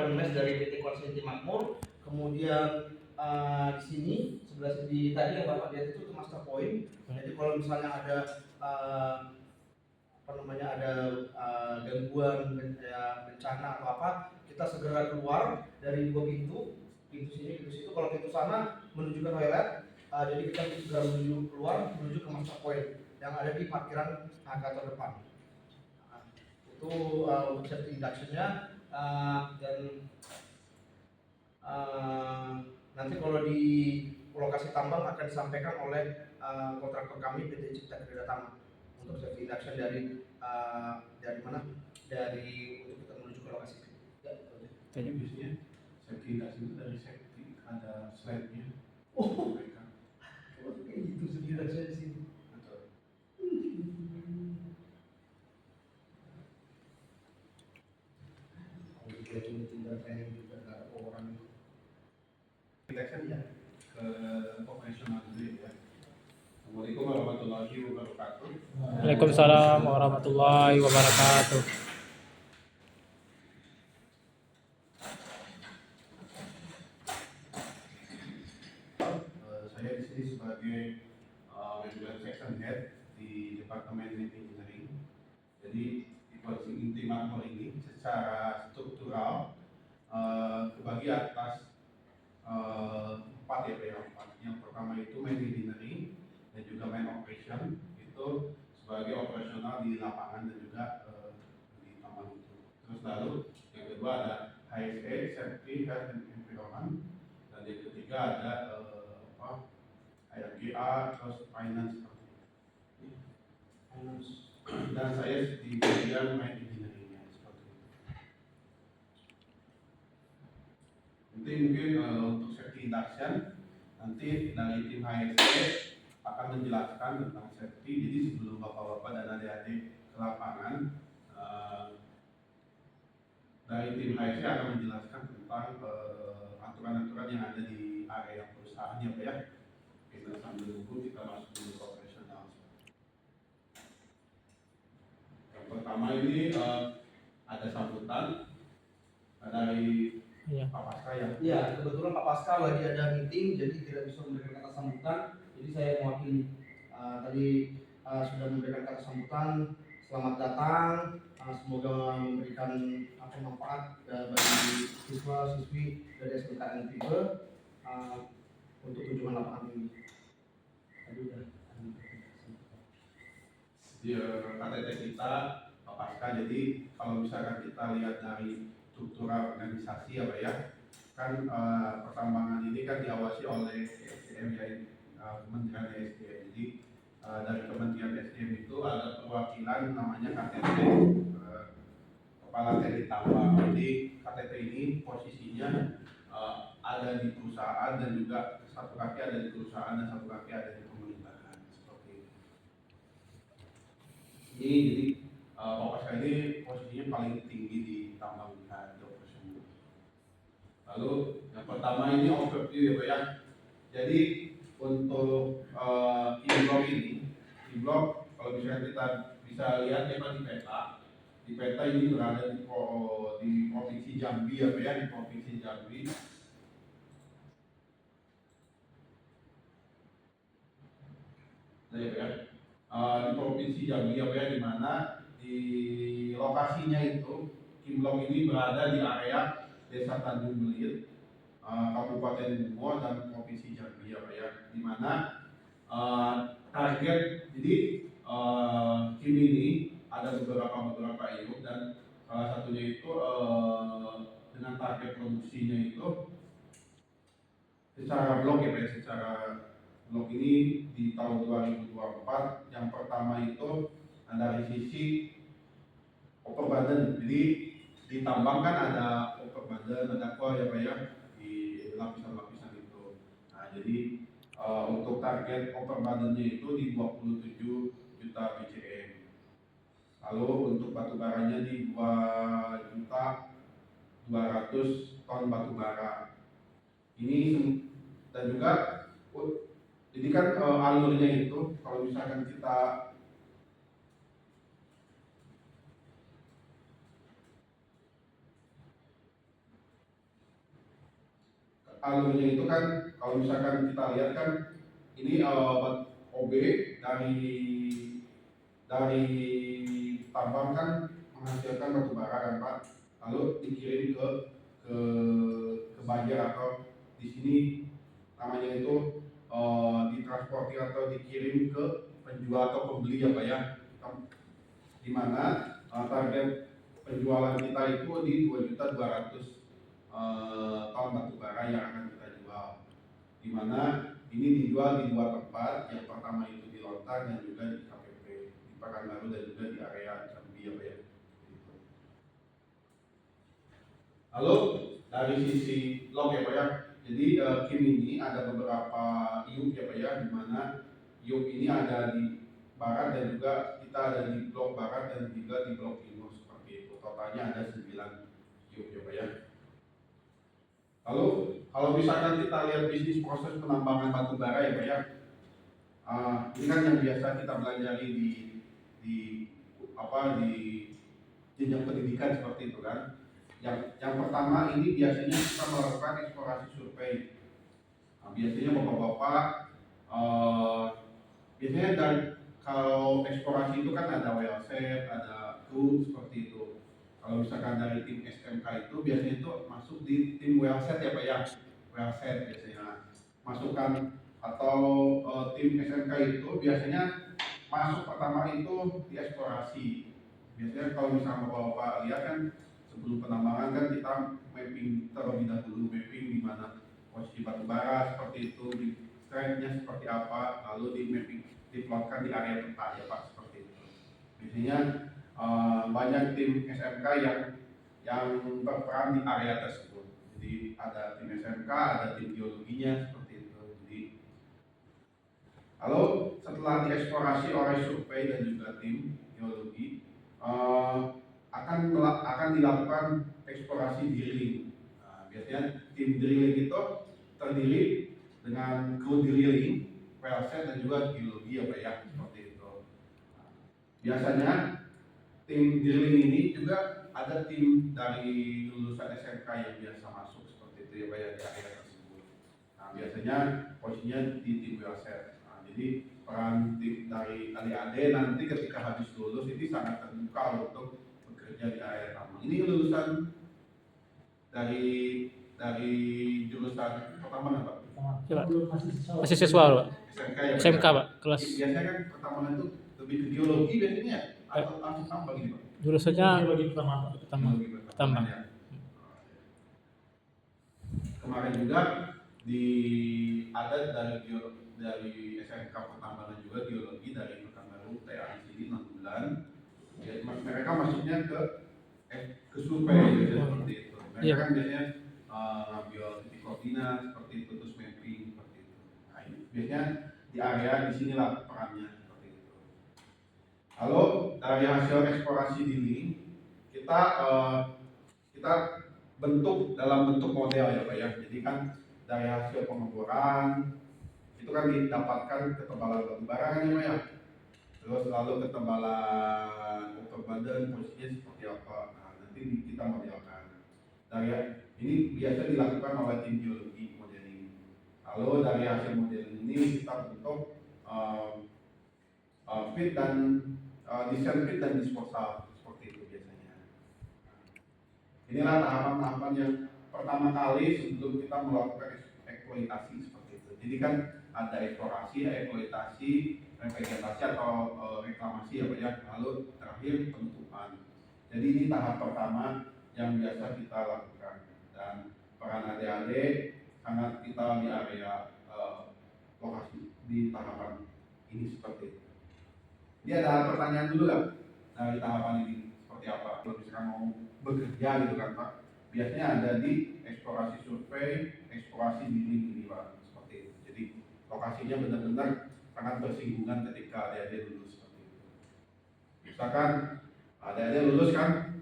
mes dari PT Konsinti Makmur, kemudian di sini sebelah sini tadi yang Bapak lihat itu master point. Jadi kalau misalnya ada gangguan bencana atau apa, kita segera keluar dari dua pintu sini, pintu situ. Kalau pintu sana menuju ke toilet, jadi kita segera menuju keluar menuju ke master point yang ada di parkiran kantor depan. Itu untuk safety induction-nya. Dan nanti kalau di lokasi tambang akan disampaikan oleh kontraktor kami PT Cipta Kerja Tama untuk safety induction dari mana? Dari untuk kita menuju ke lokasi. Jadi biasanya safety induction itu dari safety ada slide-nya. Oh, kayak gitu safety induction di sini. Ya, ke operasional dulu ya. Assalamualaikum warahmatullahi wabarakatuh. Waalaikumsalam warahmatullahi wabarakatuh. Saya di sini sebagai Manager Section Head di Departemen Engineering. Jadi di Konsinti Makmur ini secara struktural kebagi atas 4 ya, yang pertama itu main engineering dan juga main operation, itu sebagai operasional di lapangan dan juga di tambang itu. Terus lalu yang kedua ada HSE, Safety, Health and Environment, dan yang ketiga ada HRGA, terus finance seperti itu. Dan saya di bagian main engineering seperti itu. Nanti mungkin untuk safety induction nanti dari tim HSE akan menjelaskan tentang safety. Jadi sebelum bapak-bapak dan adik-adik ke lapangan, dari tim HSE akan menjelaskan tentang aturan-aturan yang ada di area perusahaan ya Pak ya. Kita sambil nunggu kita masuk dulu ke operasional. Yang pertama ini ada sambutan dari Pak Pasca ya. Iya, kebetulan Pak Pasca lagi ada meeting, jadi tidak bisa memberikan kata sambutan. Jadi saya mewakili. Tadi sudah memberikan kata sambutan. Selamat datang. Semoga memberikan manfaat bagi siswa-siswi dari SMKN Tipe untuk kunjungan lapangan ini. Tadi udah. Di KTT kita Pak Pasca. Jadi kalau misalkan kita lihat dari struktural organisasi ya Pak ya, kan pertambangan ini kan diawasi oleh SDM ya, Kementerian SDM. Jadi dari Kementerian SDM itu ada perwakilan namanya KTT, Kepala Teknik Tambang. Jadi KTT ini posisinya ada di perusahaan dan juga satu kaki ada di perusahaan dan satu kaki ada di pemerintahan seperti itu. Ini jadi Pak Pasca ini posisinya paling tinggi di tambang di operasional. Lalu yang pertama ini overview ya Pak ya. Jadi untuk E-block ini, E-block kalau misalnya kita bisa lihat ya Pak di peta. Di peta ini berada di Provinsi Jambi ya Pak ya, di Provinsi Jambi. Nah, ya Pak ya. Di Provinsi Jambi ya Pak ya, di mana di lokasinya itu E-block ini berada di area Desa Tanjung Belir, Kabupaten Bungo dan Provinsi Jambi ya Pak ya, di mana target jadi tim ini ada beberapa IO dan salah satunya itu dengan target produksinya itu secara blok ya Pak ya, secara blok ini di tahun 2024 yang pertama itu dari sisi overburden. Jadi di tambang kan ada overburden, ada core ya Pak ya, di lapisan-lapisan itu. Nah jadi untuk target overburdennya itu di 27 juta BCM. Lalu untuk batu baranya di 2.200 ton batu bara. Ini dan juga jadi kan alurnya itu kalau misalkan kita alurnya itu kan kalau misalkan kita lihat kan ini OB dari tambang kan menghasilkan batu bara kan Pak, lalu dikirim ke ke banjar atau di sini namanya itu ditransportir atau dikirim ke penjual atau pembeli ya Pak ya, di mana target penjualan kita itu di 2.200.000 ton batu bara yang akan kita jual, di mana ini dijual di dua tempat, yang pertama itu di Lontar dan juga di KPP di Pekanbaru dan juga di area Jambi ya Pak ya. Lalu dari sisi log ya Pak ya, jadi Kim ini ada beberapa iup ya Pak ya, di mana iup ini ada di barat dan juga kita ada di blok barat dan juga di blok timur seperti itu. Totalnya ada 9 iup ya Pak ya. Lalu kalau misalkan kita lihat bisnis proses penambangan batu bara ya Pak ya, ini kan yang biasa kita pelajari di jenjang pendidikan seperti itu kan. Yang pertama ini biasanya kita melakukan eksplorasi survei. Biasanya bapak-bapak biasanya dan kalau eksplorasi itu kan ada wellset, ada crew seperti itu. Kalau misalkan dari tim SMK itu biasanya itu masuk di tim wellset ya Pak ya, wellset biasanya masukkan, atau tim SMK itu biasanya masuk pertama itu di eksplorasi. Biasanya kalau misalnya bapak-bapak lihat kan sebelum penambangan kan kita mapping terlebih dahulu, mapping di mana posisi batu bara seperti itu, di strength-nya seperti apa, lalu di mapping diplotkan di area tempat ya Pak seperti itu. Biasanya banyak tim SMK yang berperan di area tersebut. Jadi ada tim SMK, ada tim geologinya seperti itu. Jadi lalu setelah dieksplorasi oleh survei dan juga tim geologi, akan dilakukan eksplorasi drilling. Biasanya tim drilling itu terdiri dengan kru drilling, wellset dan juga geologi ya Pak ya seperti itu. Biasanya tim drilling ini juga ada tim dari lulusan SMK yang biasa masuk seperti itu ya Pak ya di area tersebut. Biasanya posisinya di tim wellset. Jadi peran tim dari adik-adik nanti ketika habis lulus ini sangat terbuka untuk bekerja di area tambang. Ini lulusan dari jurusan pertambangan Pak? Coba. Masih siswa Pak? SMK ya Pak? SMK Pak, kelas. Biasanya kan pertambangan itu lebih ke geologi biasanya atau langsung tambang ini Pak? Jurusannya tambang. Ya. Kemarin juga ada dari SMK pertambangan juga geologi dari Pekanbaru TAI sini 6 bulan. Ya, mereka masuknya ke survei seperti itu. Mereka kan biasanya ngambil titik koordinat seperti itu, terus mapping seperti itu. Nah, ini biasanya di area di sinilah perannya seperti itu. Lalu dari hasil eksplorasi ini kita bentuk dalam bentuk model ya Pak ya. Jadi kan dari hasil pengeboran itu kan didapatkan ketebalan batu bara kan ya Pak ya. Terus lalu ketebalan overburden posisinya seperti apa. Nah, nanti kita modelkan. Dari ini biasa dilakukan oleh tim geologi modeling. Lalu dari hasil modeling ini kita bentuk fit dan desain fit dan disposal seperti itu biasanya. Inilah tahapan-tahapan yang pertama kali sebelum kita melakukan eksploitasi seperti itu. Jadi kan ada eksplorasi, eksploitasi, revegetasi atau reklamasi ya Pak ya. Lalu terakhir penutupan. Jadi ini tahap pertama yang biasa kita lakukan, dan peran adik-adik sangat vital di area lokasi di tahapan ini seperti itu. Dia ada pertanyaan dulu kan dari tahapan ini seperti apa? Kalau misalkan mau bekerja gitu kan Pak, biasanya ada di eksplorasi survei, eksplorasi drilling ini Pak seperti itu. Jadi lokasinya benar-benar sangat bersinggungan ketika adik-adik lulus seperti itu. Misalkan adik-adik lulus kan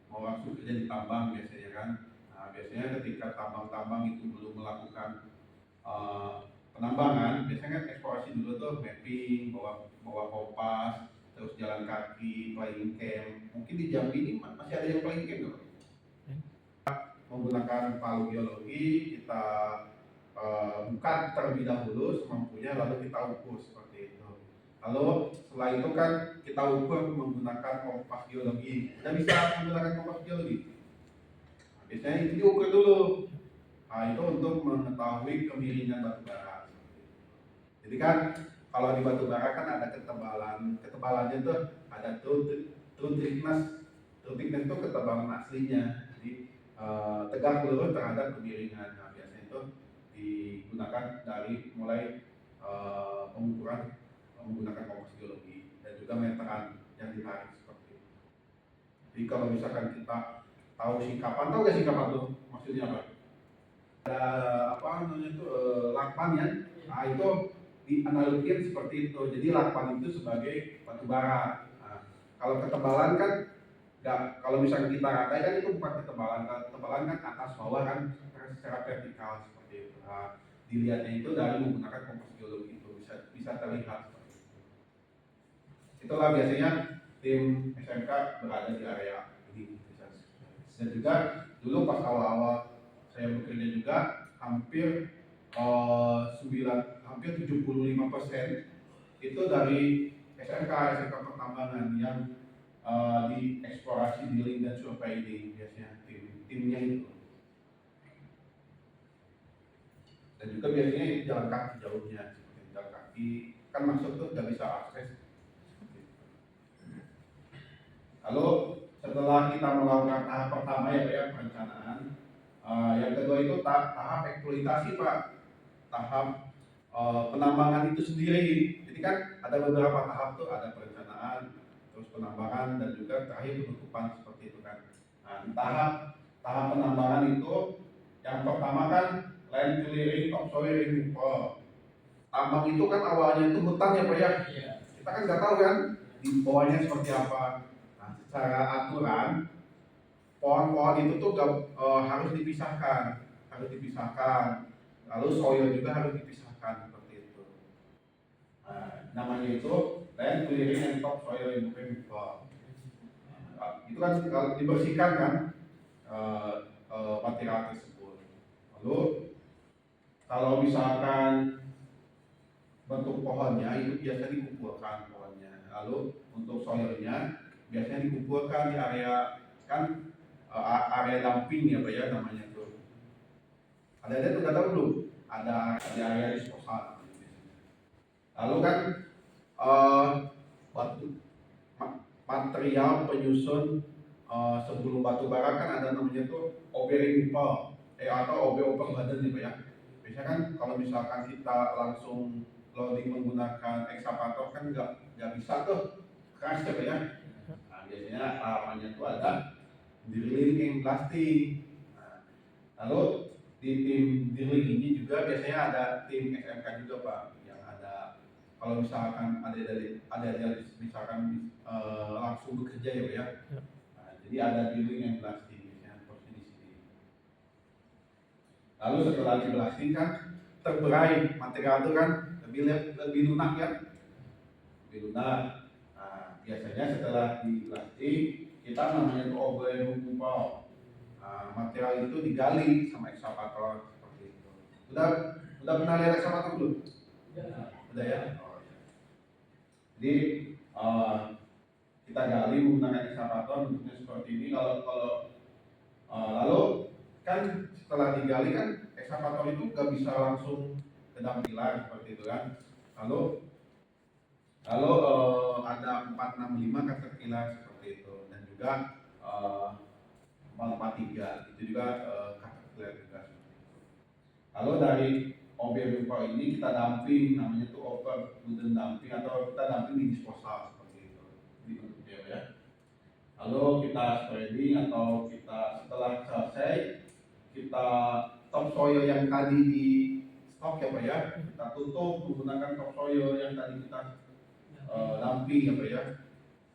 mau langsung kerja di tambang biasanya kan. Nah, biasanya ketika tambang-tambang itu belum melakukan penambangan, biasanya kan eksplorasi dulu tuh mapping, bawa kompas, terus jalan kaki, flying camp. Mungkin di Jambi ini masih ada yang flying camp nggak? menggunakan palu geologi kita buka terlebih dahulu semampunya, lalu kita ukur seperti itu. Lalu setelah itu kan kita ukur menggunakan kompas geologi. Kita bisa menggunakan kompas geologi. Nah, biasanya itu diukur dulu. Nah, itu untuk mengetahui kemiringan batu bara. Jadi kan kalau di batu bara kan ada ketebalannya tuh ada true thickness. True thickness itu ketebalan aslinya. Jadi tegak lurus terhadap kemiringan. Nah, biasanya itu digunakan dari mulai pengukuran menggunakan kompas geologi dan juga meteran yang ditarik seperti itu. Jadi kalau misalkan kita tahu singkapan, tahu nggak singkapan tuh maksudnya apa? Ada apa namanya itu lakban ya. Nah itu dianalogikan seperti itu. Jadi lakban itu sebagai batu bara. Nah, kalau ketebalan kan nggak, kalau misalnya kita ratai kan itu bukan ketebalan. Kalau ketebalan kan atas bawah kan secara vertikal seperti itu. Nah, dilihatnya itu dari menggunakan kompas geologi itu bisa terlihat. Itulah biasanya tim SMK berada di area ini. Dan juga dulu pas awal-awal saya bekerja juga hampir 75% itu dari SMK pertambangan yang di eksplorasi, drilling dan surveying biasanya timnya itu. Dan juga biasanya jalan kaki jauhnya, jalan kaki kan masuk tuh nggak bisa akses. Lalu setelah kita melakukan tahap pertama ya perencanaan, yang kedua itu tahap eksploitasi Pak, tahap penambangan itu sendiri. Jadi kan ada beberapa tahap tuh, ada perencanaan, terus penambangan dan juga terakhir penutupan seperti itu kan. Nah di tahap penambangan itu yang pertama kan land clearing, topsoil removal. Tambang itu kan awalnya itu hutan ya Pak ya. Kita kan nggak tahu kan di bawahnya seperti apa. Secara aturan pohon-pohon itu tuh harus dipisahkan, lalu soil juga harus dipisahkan seperti itu. Nah, namanya itu land clearing and topsoil removal. Itu kan kalau dibersihkan kan material tersebut. Lalu kalau misalkan bentuk pohonnya itu biasa dikumpulkan pohonnya, lalu untuk soilnya biasanya dikumpulkan di area kan area dumping ya Pak ya namanya tuh. Ada udah tahu belum? Ada di area disposal. Lalu kan material penyusun sebelum batu bara kan ada namanya tuh OB removal atau OB open badan nih Pak ya. Biasanya kan kalau misalkan kita langsung loading menggunakan ekskavator kan nggak bisa tuh keras ya Pak ya. Biasanya tahapannya itu ada drilling and blasting. Nah, lalu di tim drilling ini juga biasanya ada tim SMK juga Pak, yang ada kalau misalkan ada misalkan langsung bekerja ya Pak ya. Nah, jadi ada drilling and blasting biasanya posisi di sini. Lalu setelah di blasting kan terberai material itu kan lebih lunak ya, lebih lunak. Biasanya setelah di blasting kita namanya itu oboe removal. Material itu digali sama ekskavator seperti itu. Udah pernah lihat ekskavator belum? Udah ya. Jadi kita gali menggunakan ekskavator bentuknya seperti ini. Lalu kan setelah digali kan ekskavator itu nggak bisa langsung ke dalam pilar seperti itu kan. Lalu ada 465 caterpillar seperti itu, dan juga 443 itu juga caterpillar juga seperti itu. Lalu dari mobil removal ini kita damping, namanya itu over wooden dumping atau kita damping di disposal seperti itu di bentuknya ya. Lalu kita spreading atau kita setelah selesai kita topsoil yang tadi di stok ya Pak ya, kita tutup menggunakan topsoil yang tadi kita damping ya Pak ya.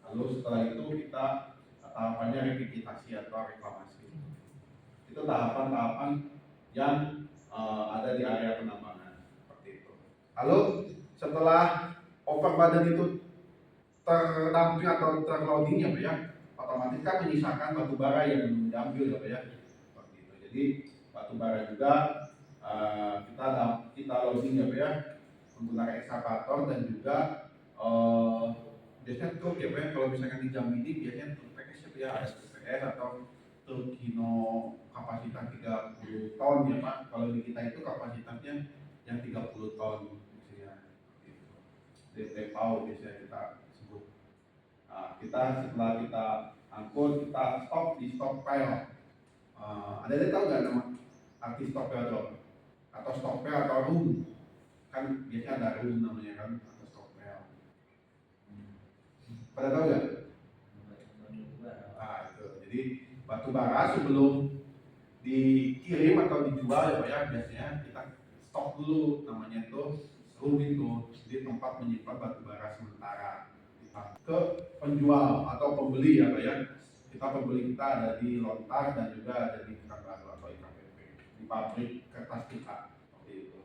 Lalu setelah itu kita tahapannya revitalisasi atau reklamasi. Itu tahapan-tahapan yang ada di area penambangan seperti itu. Lalu setelah over badan itu terdamping atau terloading ya Pak ya, otomatis kan menyisakan batu bara yang belum diambil ya Pak ya. Seperti itu. Jadi Jadi batu bara juga kita loading ya Pak ya, menggunakan ekskavator dan juga biasanya truk ya Pak ya. Kalau misalkan di Jambi ini biasanya truk PKS ya Pak ya, ada truk PKS atau truk Hino kapasitas 30 ton ya Pak. Kalau di kita itu kapasitasnya yang 30 ton biasanya. DPAU biasanya kita sebut. Nah, kita setelah kita angkut, kita stop di stockpile. Ada yang tahu nggak nama arti stockpile itu? Atau stockpile atau room? Kan biasanya ada room namanya kan, atau stockpile. Pada tahu nggak? Itu. Jadi batu bara sebelum dikirim atau dijual ya Pak ya, biasanya kita stok dulu, namanya itu room itu. Jadi tempat menyimpan batu bara sementara. Ke penjual atau pembeli ya Pak ya. Pembeli kita ada di Lontar dan juga ada di Pekanbaru atau IKPP, di pabrik kertas kita seperti itu.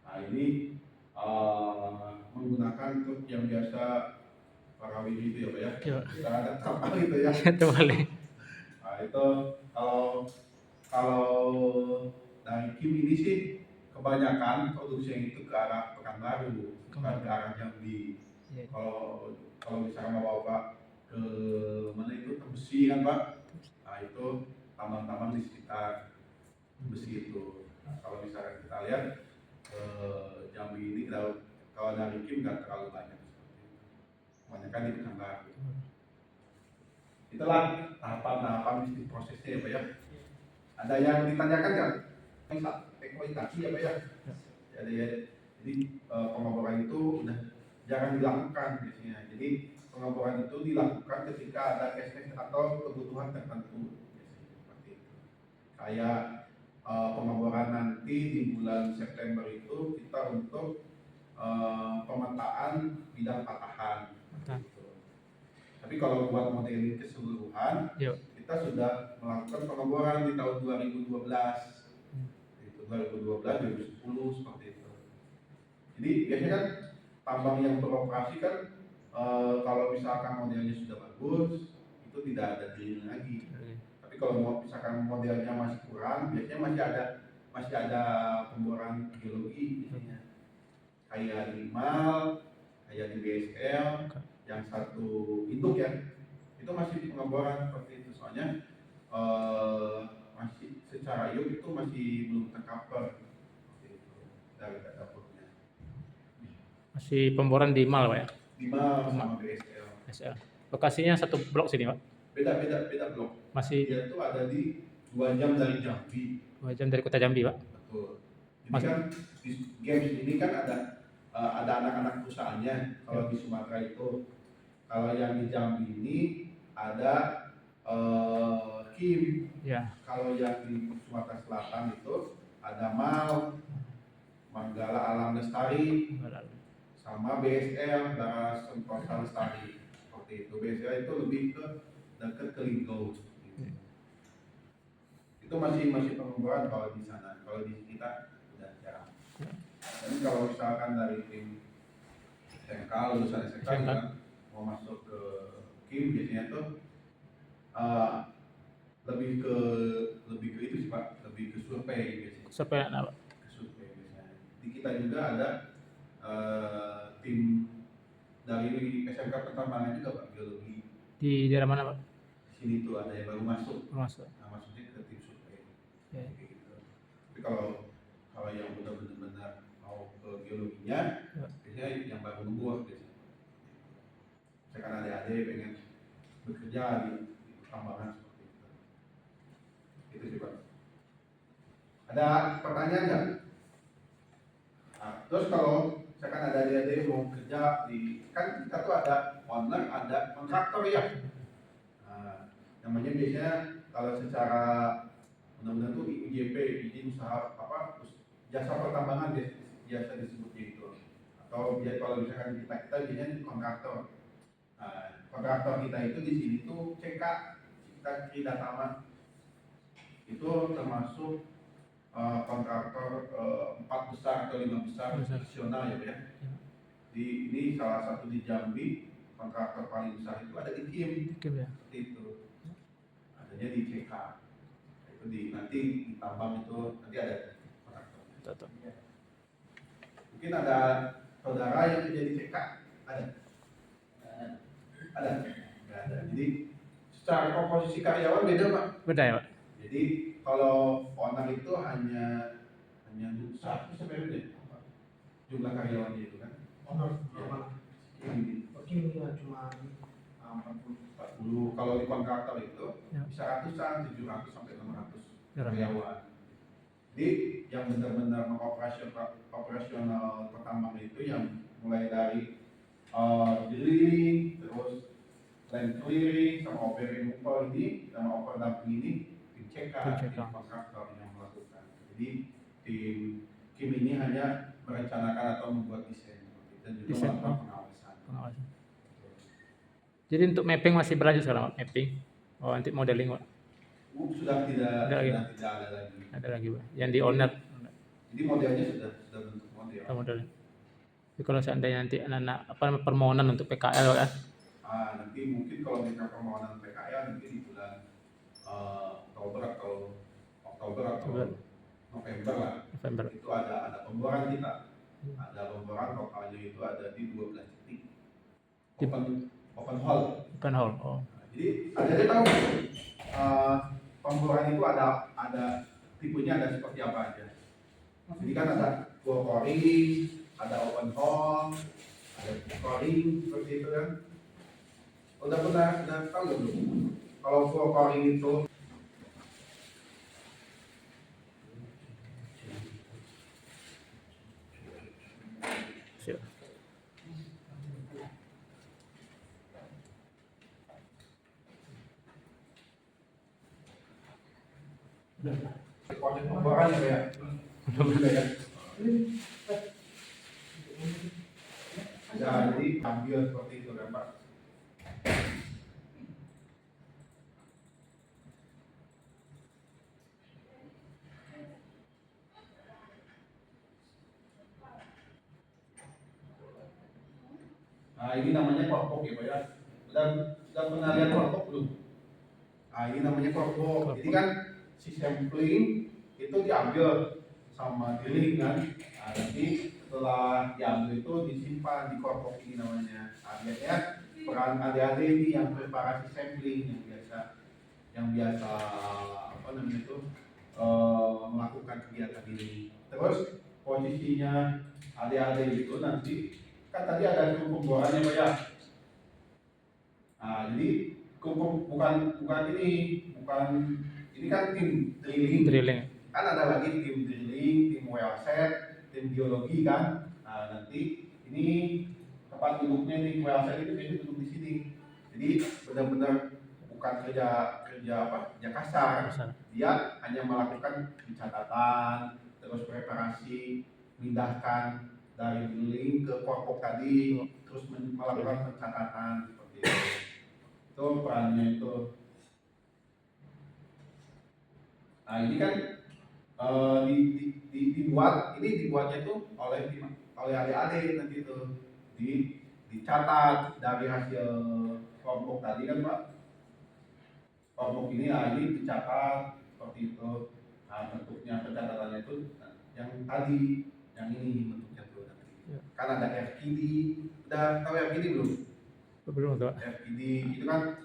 Nah ini menggunakan truk yang biasa Parawiri itu ya Pak ya. Kita ada kapal itu ya. Terbalik. Nah itu kalau dari Kim ini sih kebanyakan produksi yang itu ke arah Pekanbaru, bukan ke arah Jambi. Kalau misalnya mau bawa ke mana itu Tembesi kan Pak, nah itu tambang-tambang di sekitar Tembesi itu. Nah, kalau misalnya kita lihat Jambi ini kalau dari Kim nggak terlalu banyak, kebanyakan di Pekanbaru. Itulah tahapan-tahapan bisnis prosesnya ya Pak ya. Ada yang ditanyakan kan? Eksploitasi ya Pak ya. Jadi pengeboran itu udah jarang dilakukan biasanya. Jadi pengeboran itu dilakukan ketika ada SS atau kebutuhan tertentu. Seperti itu. Kayak pengeboran nanti di bulan September itu kita untuk pemetaan bidang patahan. Gitu. Tapi kalau buat model ini keseluruhan, kita sudah melakukan pengeboran di tahun 2012, 2012, 2010 seperti itu. Jadi biasanya kan tambang yang beroperasi kan kalau misalkan modelnya sudah bagus, itu tidak ada drilling lagi. Tapi kalau misalkan modelnya masih kurang, biasanya masih ada pemboran geologi biasanya. Kayak di MAL, kayak di BSL, yang satu induk ya, itu masih pengeboran seperti itu. Soalnya masih secara IUP itu masih belum tercover dari dapurnya. Masih pemboran di MAL Pak ya? Di MAL sama BSL. SL. Lokasinya satu blok sini Pak? Beda blok. Masih dia tuh ada di 2 jam dari Jambi. 2 jam dari kota Jambi Pak? Betul. Jadi kan di games ini kan ada anak-anak perusahaannya. Kalau di Sumatera itu, kalau yang di Jambi ini ada Kim. Ya. Kalau yang di Sumatera Selatan itu ada MAL, Manggala Alam Lestari, sama BSL, Baras Sentosa Lestari. Seperti itu. BSL itu lebih ke dekat ke Linggau. Itu masih pengeboran kalau di sana. Kalau di kita udah jarang. Jadi kalau misalkan dari tim SMK, lulusan SMK kan mau masuk ke Kim biasanya tuh lebih ke itu sih Pak, lebih ke survei biasanya. Survei apa? Ke survei biasanya. Di kita juga ada tim dari SMK Pertambangan juga Pak, geologi. Di daerah mana Pak? Di sini tuh ada yang baru masuk. Masuk. Nah, maksudnya ke tim survei. Ya. Gitu. Tapi kalau yang benar-benar mau ke geologinya, biasanya yang baru membuat biasanya. Sekarang adik-adik pengen bekerja di pertambangan seperti itu. Itu sih Pak. Ada pertanyaan nggak? Nah, terus kalau misalkan ada adik-adik mau kerja di, kan kita tuh ada owner, ada kontraktor ya. Nah, namanya biasanya kalau secara undang-undang tuh IUJP, izin usaha apa, jasa pertambangan biasa disebutnya itu. Atau kalau misalkan kita biasanya kontraktor. Nah, kontraktor kita itu di sini tuh CK, kita Kridatama. Itu termasuk kontraktor 4 besar atau 5 besar nasional ya Pak ya. Ini salah satu di Jambi, kontraktor paling besar itu ada di Kim. Ya. Seperti itu. Adanya di CK. Itu nanti ditambang itu nanti ada kontraktor. Betul. Mungkin ada saudara yang kerja di CK, ada? Ada? Nggak ada. Jadi secara komposisi karyawan beda Pak. Beda ya Pak? Jadi kalau owner itu hanya satu sebenarnya jumlah karyawannya itu kan. Honor Ini working cuma 40. Kalau di kontraktor itu Ya. bisa ratusan, 700 sampai 600 Ya. karyawan. Jadi yang benar-benar operasional pertambangan itu yang mulai dari drilling, terus land clearing, sama operating removal ini, sama overdumping ini dicek Dicek. tim kontraktor yang melakukan. Jadi tim ini hanya merencanakan atau membuat desain dan juga Desain, melakukan pengawasan. Pengawasan. Jadi untuk mapping masih berlanjut sekarang Pak? Mapping? Oh nanti modeling Pak? Sudah tidak Ada lagi. ada lagi. Ada lagi Pak? Yang di owner? Jadi modelnya sudah bentuk model. Modelnya. Jadi kalau seandainya nanti anak-anak permohonan untuk PKL Pak, kan? Nanti mungkin kalau mereka permohonan PKL nanti di bulan Oktober atau November lah. November. Itu ada pemboran kita. Ada pemboran totalnya itu ada di 12 titik. Open hole. Open hole. Oh. Jadi ada tahu pemboran itu ada tipenya ada seperti apa aja. Jadi kan ada bore coring, ada open hole, ada coring seperti itu kan. Udah pernah tahu belum? Kalau bore coring itu Siap. proses pemboran ya. Ya. Jadi ambil seperti itu kan Pak. Ini namanya korpok ya Pak ya. Sudah pernah lihat korpok belum? Ini namanya korpok. Jadi kan si sampling itu diambil sama drilling kan. Nanti setelah diambil itu disimpan di korpok ini namanya. Biasanya peran adik-adik ini yang preparasi sampling yang biasa apa namanya itu melakukan kegiatan ini. Terus posisinya adik-adik itu nanti kan tadi ada kru pemborannya Pak ya. Jadi bukan ini kan tim drilling. Kan ada lagi tim drilling, tim wellset, tim geologi kan. Nanti ini tempat duduknya di wellset itu biasanya duduk di sini. Jadi benar-benar bukan kerja kasar. Dia hanya melakukan pencatatan, terus preparasi, pindahkan dari drilling ke korpok tadi, terus melakukan pencatatan seperti itu. Itu perannya itu. Ini kan dibuatnya itu oleh adik-adik nanti itu dicatat dari hasil korpok tadi kan Pak. Korpok ini dicatat seperti itu. Bentuknya pencatatannya itu yang tadi, yang ini bentuknya tuh nanti. Ya. Kan ada FKD, udah tahu FKD belum? Belum tahu. FKD itu kan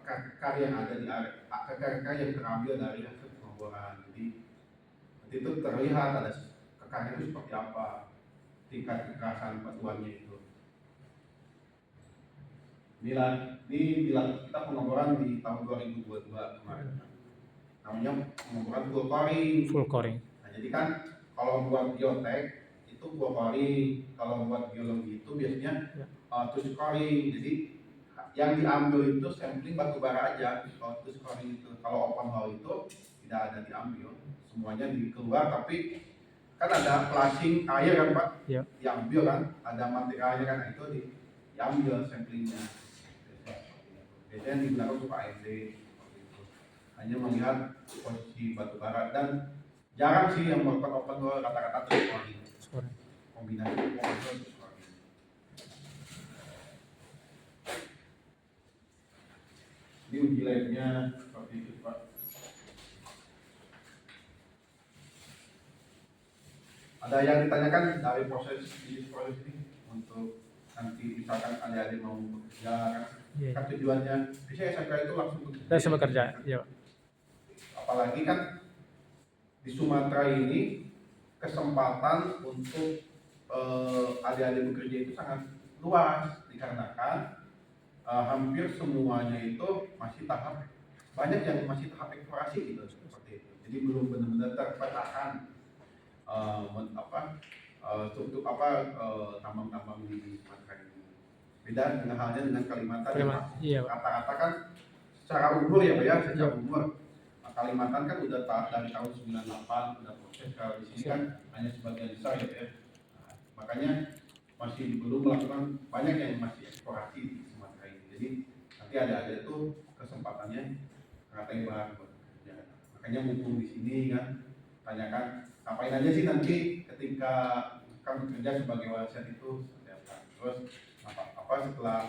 kakak yang ada di kakak yang terambil dari hasil pengeboran. Jadi nanti itu terlihat ada kakaknya itu seperti apa, tingkat kekerasan batuannya itu. Ini kita pengeboran di tahun 2022 kemarin. Namanya pengeboran full coring. Jadi kan kalau buat geotek itu full coring, kalau buat geologi itu biasanya tush coring. Jadi yang diambil itu sampling batu bara aja. Kalau tush coring itu, kalau open hole itu tidak ada diambil, semuanya dikeluar. Tapi kan ada flashing air kan Pak, diambil kan, ada materialnya kan, itu diambil samplingnya. Biasanya digunakan untuk AMD. Hanya melihat posisi batu bara dan jarang sih yang melakukan open hole, kata-kata tush coring. Kombinasi open hole tush coring. Ini uji labnya seperti itu Pak. Ada yang ditanyakan dari proses ini untuk nanti misalkan adik-adik mau bekerja kan, Iya. kan tujuannya bisa SMK itu langsung bekerja. Langsung bekerja. Iya. Apalagi kan di Sumatera ini kesempatan untuk adik-adik bekerja itu sangat luas dikarenakan hampir semuanya itu masih tahap, banyak yang masih tahap eksplorasi gitu seperti itu. Jadi belum benar-benar terpetakan untuk tambang-tambang di Sumatera ini. Beda dengan halnya dengan Kalimantan. Iya, Pak. Rata-rata kan secara umur ya Pak ya, secara umur. Kalimantan kan udah dari tahun 98 udah proses, kalau di sini kan hanya sebagian besar ya Pak ya. Nah, makanya masih belum melakukan, banyak yang masih eksplorasi di Sumatera ini. Jadi nanti ada itu kesempatannya katanya bahan buat kerja. Makanya mumpung di sini kan, tanyakan ngapain aja sih nanti ketika kamu bekerja sebagai wasiat itu seperti apa. Terus apa setelah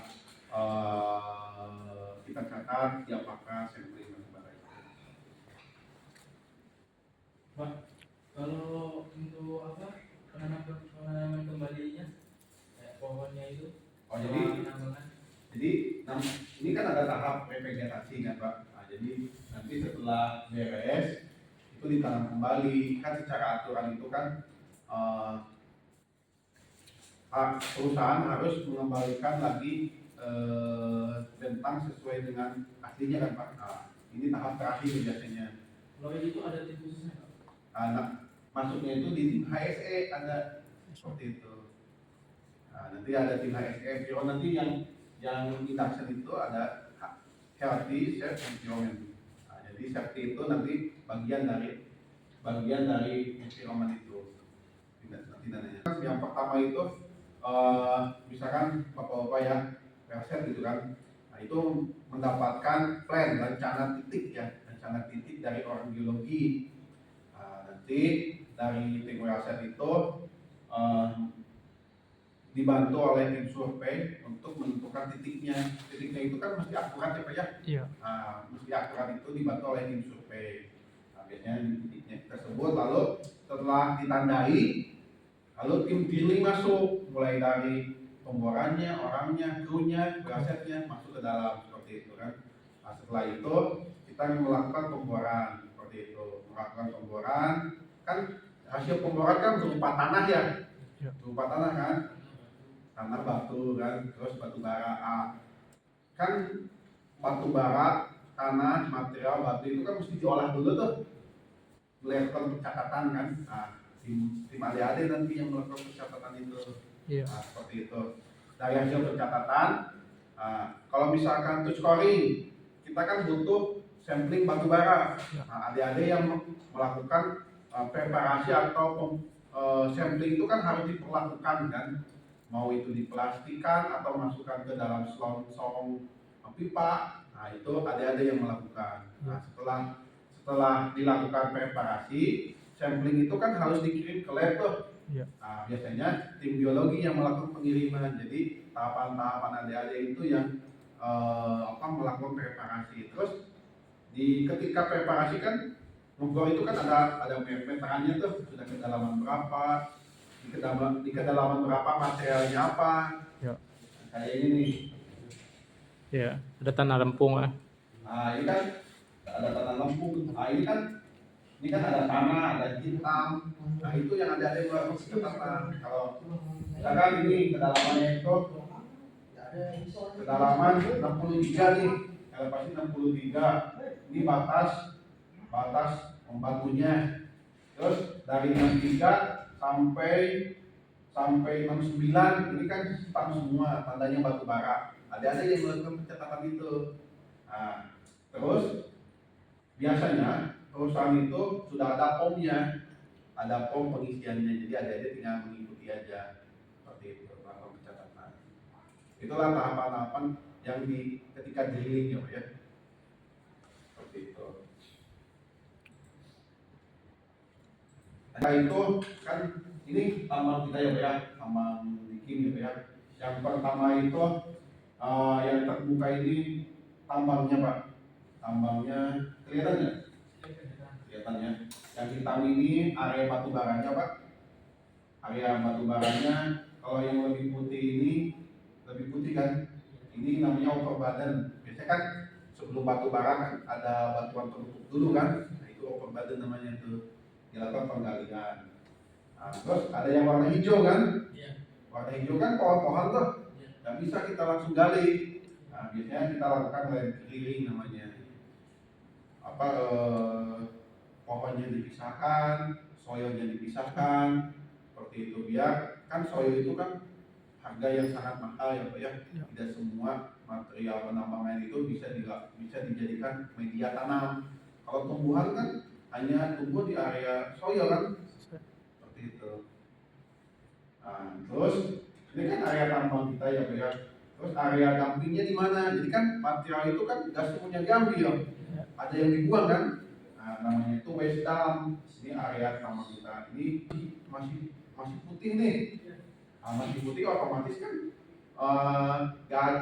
kita catat siapakah sampling batubara itu. Pak, kalau untuk apa penanaman kembalinya kayak pohonnya itu Oh jadi ini kan ada tahap revegetasi kan Pak. Nah, jadi nanti setelah beres itu ditanam kembali kan, secara aturan itu kan perusahaan harus mengembalikan lagi tentang sesuai dengan aslinya kan Pak. Nah, ini tahap terakhir biasanya. kalau itu ada tim khususnya Pak? Nah, masuknya itu di tim HSE ada seperti itu. Nah, nanti ada tim HSE, Biro nanti yang induction itu ada healthy, safe, environment. Nah, jadi safety itu nanti bagian dari environment itu. Nanti nantinya. Yang pertama itu misalkan bapak-bapak ya riset gitu kan, nah itu mendapatkan plan, rencana titik dari orang geologi. Nah, nanti dari tim riset itu dibantu oleh tim survei untuk menentukan titiknya itu kan mesti akurat ya Pak ya. Iya. Nah, mesti akurat itu dibantu oleh tim survei. Nah, biasanya di titiknya tersebut lalu setelah ditandai, lalu tim drilling masuk, mulai dari pemborannya, orangnya, krunya, risetnya masuk ke dalam seperti itu kan. Nah, setelah itu kita melakukan pemboran seperti itu, melakukan pemboran kan, hasil pemboran kan berupa tanah ya, berupa tanah kan, tanah batu kan, terus batu bara. Kan batu bara, tanah, material batu itu kan mesti diolah dulu tuh, melakukan pencatatan kan. Nah, tim adik-adik nanti yang melakukan pencatatan itu. Iya. Nah, seperti itu. Dari hasil pencatatan, kalau misalkan to scoring, kita kan butuh sampling batu bara. Nah, adik-adik yang melakukan preparasi atau sampling itu kan harus diperlakukan kan, mau itu diplastikan atau masukkan ke dalam sorong pipa. Nah, itu adik-adik yang melakukan. Nah, setelah dilakukan preparasi, sampling itu kan harus dikirim ke lab tuh. Iya. Nah, biasanya tim biologi yang melakukan pengiriman. Jadi tahapan-tahapan adik-adik itu yang melakukan preparasi. Terus ketika preparasi kan ngebor itu kan ada meterannya tuh, sudah kedalaman berapa, di kedalaman berapa, materialnya apa. Ya. Kayak ini nih. Ya, ada tanah lempung lah. Nah, ini kan ada tanah lempung. Nah, ini kan ada tanah, ada hitam. Nah, itu yang ada melakukan pencatatan. Kalau misalkan ini kedalamannya itu kedalaman 63 nih, elevasi 63. Ini batas batunya. Terus dari 63 sampai 69 ini kan hitam semua, tandanya batu bara. Ada yang melakukan pencatatan itu. Nah, terus biasanya perusahaan itu sudah ada pomnya, ada pom pengisiannya, jadi adik-adik tinggal mengikuti aja seperti itu melakukan pencatatan. Itulah tahapan-tahapan yang ketika drilling ya Pak ya, seperti itu. Nah, itu kan ini tambang kita ya Pak ya, tambang bikin ya Pak ya. Yang pertama itu yang terbuka ini tambangnya Pak, tambangnya kelihatan nggak? Kelihatan ya. Yang hitam ini area batu baranya Pak. area batu baranya. Kalau yang lebih putih ini, lebih putih kan, ini namanya overburden. Biasanya kan sebelum batu bara kan ada batuan penutup dulu kan, nah, itu overburden namanya, itu dilakukan penggalian. Nah, terus ada yang warna hijau kan, Iya. warna hijau kan pohon-pohon tuh, Iya. nggak bisa kita langsung gali. Nah, biasanya kita lakukan land clearing namanya. Pohonnya dipisahkan, soilnya dipisahkan, seperti itu, biar kan soil itu kan harga yang sangat mahal ya Pak ya. Tidak semua material penambangan itu bisa dijadikan media tanam. Kalau tumbuhan kan hanya tumbuh di area soil kan, seperti itu. Nah, terus ini kan area tambang kita ya Pak ya. Terus area dumpingnya di mana? Jadi kan material itu kan gas semuanya diambil, ada yang dibuang kan. Nah, namanya itu waste dump. Ini area tambang kita. Ini masih putih nih. Nah, masih putih otomatis kan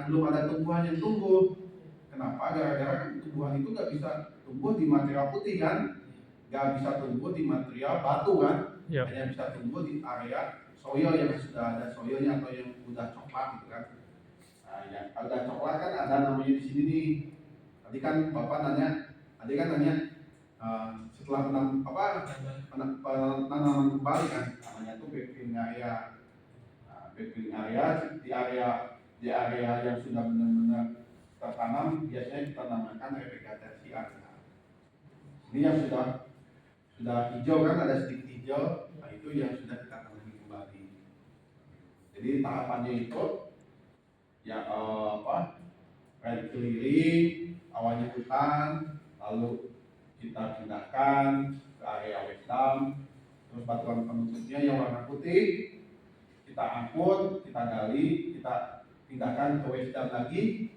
belum ada tumbuhan yang tumbuh. Kenapa? Gara-gara kan tumbuhan itu nggak bisa tumbuh di material putih kan, nggak bisa tumbuh di material batu kan, hanya bisa tumbuh di area soil yang sudah ada soilnya atau yang udah coklat gitu kan. Nah, yang udah coklat kan ada namanya di sini nih. Tadi kan Bapak nanya, setelah penanaman kembali kan, namanya itu backfilling area. Nah, backfilling area di area yang sudah benar-benar tertanam biasanya kita namakan revegetasi area. Ini yang sudah hijau kan, ada sedikit hijau, nah itu yang sudah kita tanami kembali. Jadi tahapannya itu ya land clearing, awalnya hutan, lalu kita pindahkan ke area waste dump, terus batuan penutupnya yang warna putih kita angkut, kita gali, kita pindahkan ke waste dump lagi.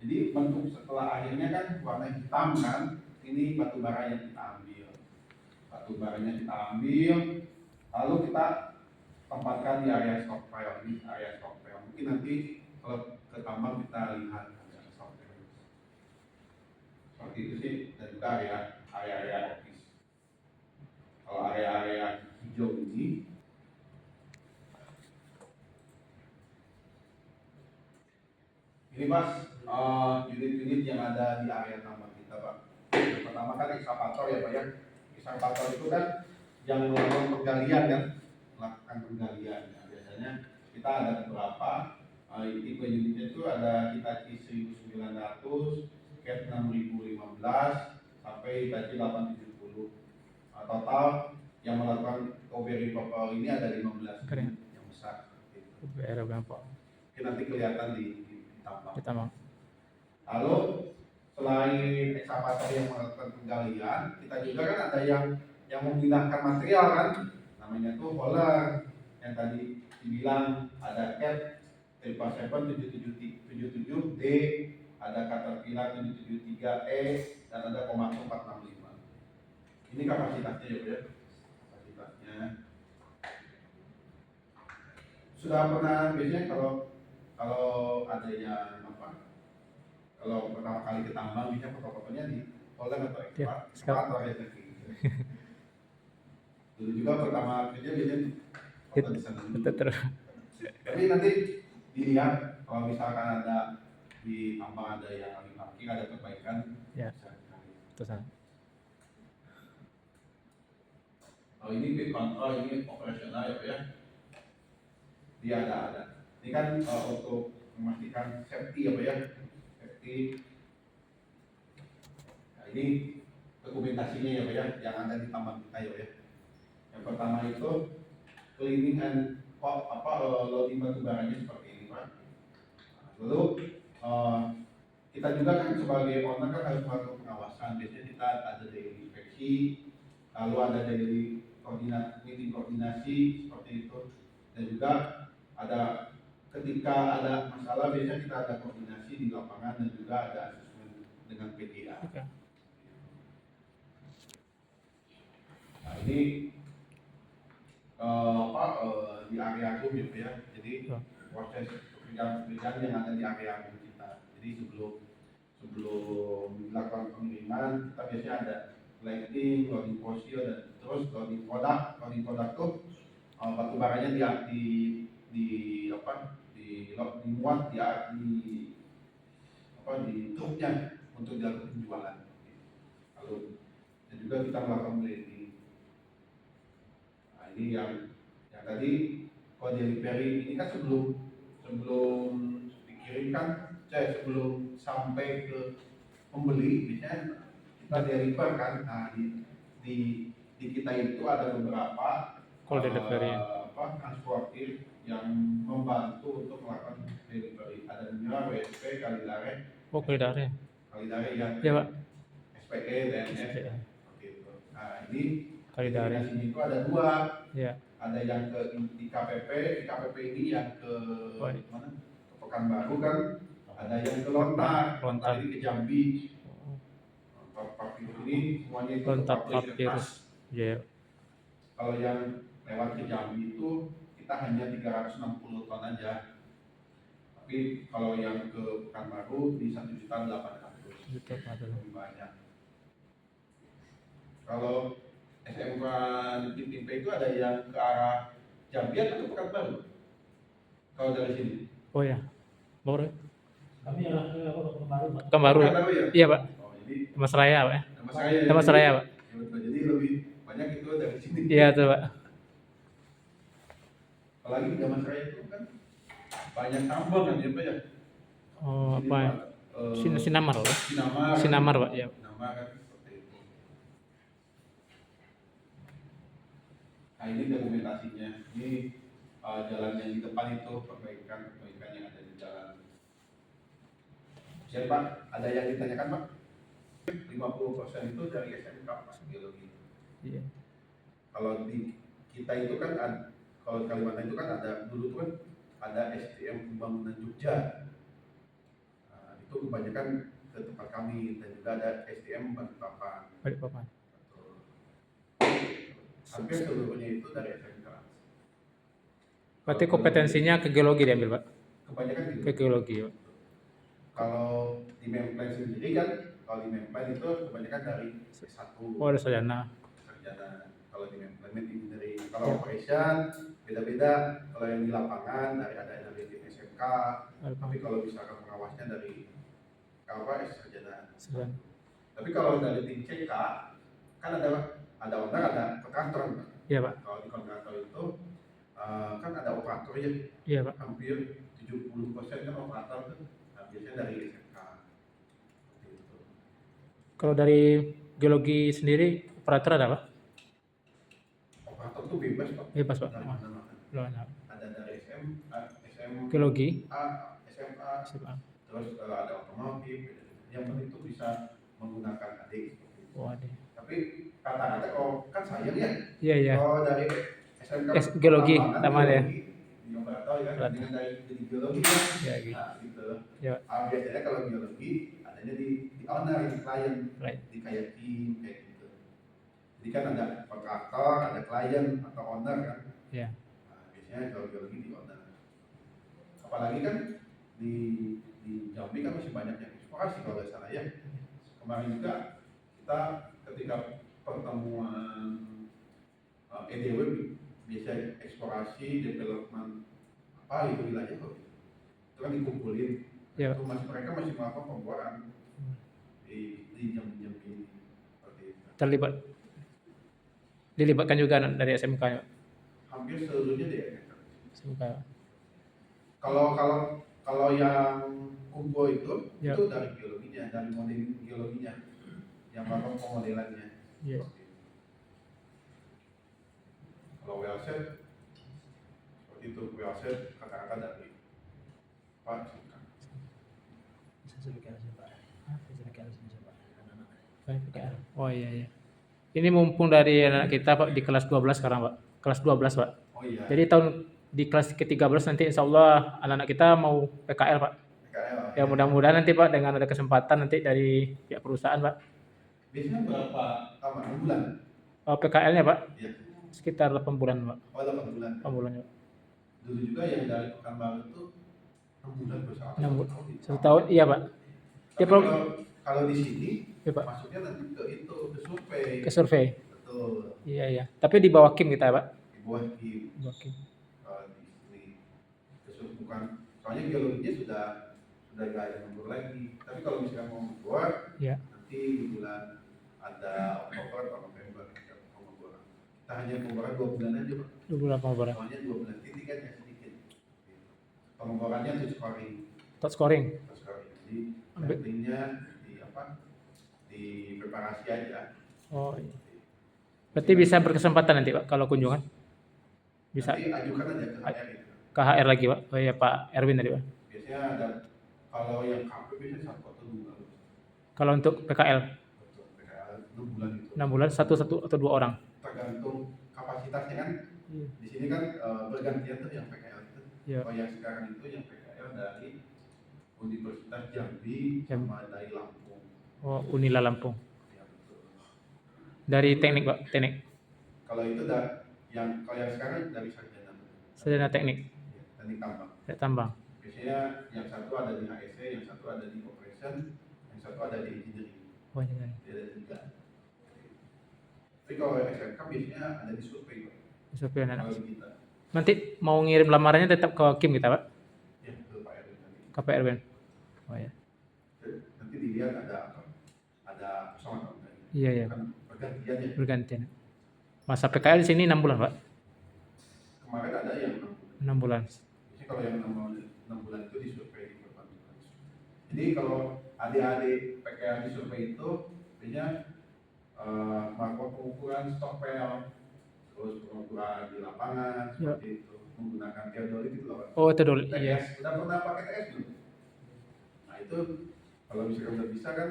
Jadi bentuk setelah akhirnya kan warna hitam kan, ini batu bara yang kita ambil. Batu baranya kita ambil, lalu kita tempatkan di area stockpile. Ini area stockpile. Mungkin nanti kalau ke tambang kita lihat area stockpile. Seperti itu sih, dan juga area office. Kalau area hijau ini Mas, unit-unit yang ada di area tambang kita Pak. Yang pertama kan ekskavator ya Pak ya. Ekskavator itu kan yang melakukan penggalian kan, melakukan penggalian. Nah, biasanya kita ada beberapa tipe unitnya itu ada Hitachi 1900, CAT 6015 sampai Hitachi 870. Total yang melakukan covering proper ini ada 15 unit yang besar. BR berapa? Nanti kelihatan di tambang. Kita mau. Lalu selain ekskavator yang melakukan penggalian, kita juga kan ada yang memindahkan material kan, namanya tuh hauler. Yang tadi dibilang ada CAT 777D, ada Caterpillar 773E, dan ada Komatsu 465. Ini kapasitasnya ya, kapasitasnya. Sudah pernah biasanya kalau ada yang kalau pertama kali ke tambang biasanya foto-fotonya di folder atau ekskavator ya. Dulu juga pertama kerja biasanya foto di sana dulu. Tapi nanti dilihat kalau misalkan ada di tambang ada yang parkir, ada perbaikan. Ya. Terus. Oh, ini pit control, ini operasional ya Pak ya. Dia ada. Ini kan untuk memastikan safety ya Pak ya. Nah, ini dokumentasinya ya Pak ya, yang ada di tambang kita ya Pak ya. Yang pertama itu cleaning and loading batu baranya seperti ini Pak. Lalu kita juga kan sebagai owner kan harus melakukan pengawasan. Biasanya kita ada daily inspeksi, lalu ada daily meeting koordinasi seperti itu, dan juga ada ketika ada masalah biasanya kita ada koordinasi di lapangan dan juga ada asesmen dengan PGA. Nah, ini di area room ya, jadi proses pekerjaan yang ada di area room kita. Jadi sebelum dilakukan pengiriman kita biasanya ada lighting, loading posio, dan terus loading produk tuh batu baranya di apa dimuat di truknya untuk dilakukan penjualan. Lalu dan juga kita melakukan blending. Nah, ini yang tadi kalau delivery ini kan sebelum dikirimkan, sebelum sampai ke pembeli, biasanya kita deliver kan. Nah, di kita itu ada beberapa Call delivery. transportir yang membantu untuk melakukan delivery. Ada Mira, WSP, Kalidare, Oh, Kalidare. yang Iya, Pak. SPE, DNS, SPE. seperti itu. Nah, ini Kalidare. di sini itu ada dua. Iya. Ada yang ke di KPP ini yang ke Oh, mana? Ke Pekanbaru kan. Ada yang ke Lontar ini ke Jambi. Papirus ini semuanya itu Lontar papirus Papirus. Iya. Kalau yang lewat ke Jambi itu kita hanya 360 ton aja. Tapi kalau yang ke Pekanbaru di 1.800.000. Lebih banyak. Kalau SMK di Timpe itu ada yang ke arah Jambi atau ke Pekanbaru? Kalau dari sini? Oh ya, baru. Kami arah ke Pekanbaru, Pak. Pekanbaru ya? Pekanbaru ya? Iya, Pak. Oh, jadi Mas Raya, Pak. Ya? nama saya. Mas Raya, Pak. Ya, betul. Jadi lebih banyak itu dari sini. Iya, tuh, Pak. Apalagi di Mas Raya itu kan banyak tambang kan ya, Pak ya? Oh, Sini, apa ya? Pak, Sinamar, Pak. Sinamar, Pak, ya. Sinamar kan seperti itu. Nah, ini dokumentasinya. Ini jalan yang di depan itu perbaikan yang ada di jalan. Siap Pak, ada yang ditanyakan Pak? 50% itu dari SMK Pak, geologi. Iya. Kalau di kita itu kan kalau Kalimantan itu kan ada dulu tuh kan ada SDM Pembangunan Jogja. Nah, itu kebanyakan ke tempat kami dan juga ada SDM Balikpapan. Balikpapan. Hampir seluruhnya itu dari SMK. Berarti kompetensinya ke geologi diambil, Pak? Kebanyakan gitu. Ke geologi, Pak. Kalau di Memplan sendiri kan, kalau di Memplan itu kebanyakan dari S1. Oh, ada sarjana. Kalau di Memplan dari kalau operation beda-beda. Kalau yang di lapangan ada tim SMK. Tapi kalau misalkan pengawasnya dari sarjana. Tapi kalau dari tim CK kan ada owner, ada kontraktor. Iya, Pak. Kalau di kontraktor itu kan ada operator ya. Iya, Pak. Hampir 70% kan operator tuh. Biasanya dari SMK. Gitu. Kalau dari geologi sendiri operator ada, Pak? Operator tuh bebas Pak. Bebas, Pak. Dari mana-mana. Ada dari SM Geologi, SMA, terus ada otomotif. Yang penting itu bisa menggunakan adik. Oh, ada. Tapi kata-kata kan sayang ya. Iya, iya. Kalau dari SMK geologi sama ya. Di operator kan dengan dari geologi kan. Iya, gitu. Nah, gitu. Ya. Biasanya kalau geologi adanya di owner, di klien, Right. di kayak tim kayak gitu. Jadi kan ada kontraktor, ada klien atau owner kan. Iya. Nah, biasanya kalau geologi di owner. Apalagi kan di Jambi kan masih banyak yang eksplorasi kalau nggak salah ya. Kemarin juga kita ketika pertemuan EDW biasa eksplorasi development apa itu wilayah kok. Itu kan dikumpulin. Ya. Itu mereka masih melakukan pembuatan di Jambi ini seperti itu. Dilibatkan juga dari SMK ya. Hampir seluruhnya deh. SMK. Kalau yang kumpul itu Ya. itu dari geologinya, dari modeling geologinya yang melakukan pemodelannya. Ya. Kalau wellset seperti itu, wellset kata-kata dari Pak. Oh iya, iya. Ini mumpung dari anak kita Pak di kelas 12 sekarang Pak. Kelas 12 Pak. Oh iya. Jadi tahun di kelas ke-13 nanti insya Allah anak-anak kita mau PKL Pak. PKL. Ya mudah-mudahan nanti Pak dengan ada kesempatan nanti dari pihak perusahaan Pak. Biasanya berapa lama? 6 bulan? PKL-nya Pak Iya. sekitar 8 bulan Pak. Oh 8 bulan. 8 bulan Pak. Dulu juga yang dari Pekanbaru itu 6 bulan bersama. 6 bulan. 1 tahun iya Pak. Tapi Ya, kalau di sini ya, Pak. masuknya nanti ke survei. Ke survei. Betul. Iya iya. Tapi di bawah Kim kita Pak. Di bawah kim Oke. di sini. Terus bukan, soalnya geologinya sudah nggak ada membor lagi. Tapi kalau misalkan mau membor, Ya. nanti di bulan ada Oktober atau November kita mau membor. Kita hanya pemboran 2 bulan aja Pak. 2 bulan pengeboran. Soalnya 2 bulan titik kan ya sedikit. Pengeborannya tuh scoring. Tot scoring. Jadi sampingnya di apa? Di preparasi aja. Oh iya. Berarti bisa berkesempatan nanti Pak kalau kunjungan? Bisa Nanti ajukan aja ke HR gitu. KHR lagi Pak? Oh iya Pak Erwin tadi Pak. Biasanya ada, kalau yang KP biasanya 1 atau 2. Kalau untuk PKL Betul, PKL 6 bulan itu. 6 bulan satu atau 2 orang. Tergantung kapasitasnya kan. Iya. Di sini kan bergantian tuh yang PKL itu. Iya. Kalau yang sekarang itu yang PKL dari Universitas Jambi sama dari Lampung. Oh, Unila Lampung. Ya, betul. Dari teknik Pak, teknik. Kalau itu kalau yang sekarang dari sarjana. Sarjana teknik, Ya, teknik tambang. teknik tambang. Biasanya yang satu ada di HSC, yang satu ada di operation, yang satu ada di engineering. Oh iya. Dia ada 3. Tapi kalau SMK biasanya ada di survei Pak. Survei anak. Kalau di kita, Nanti mau ngirim lamarannya tetap ke Kim kita Pak, ya ke Pak Erwin nanti. ke Pak Erwin. Oh iya. Nanti dilihat ada apa? Ada kosongan atau enggak. Iya iya. Kan pergantian ya. Bergantian. Masa PKL di sini 6 bulan Pak. Kemarin ada yang 6 bulan. Jadi kalau yang 6 bulan itu disurvei di perbankan. Jadi kalau adik-adik PKL di survei itu biasanya melakukan pengukuran stok PL, terus pengukuran di lapangan seperti itu, menggunakan teodolit itu loh. Oh itu dulu. Iya. TS, udah pernah pakai TS belum? Nah itu kalau misalkan udah bisa kan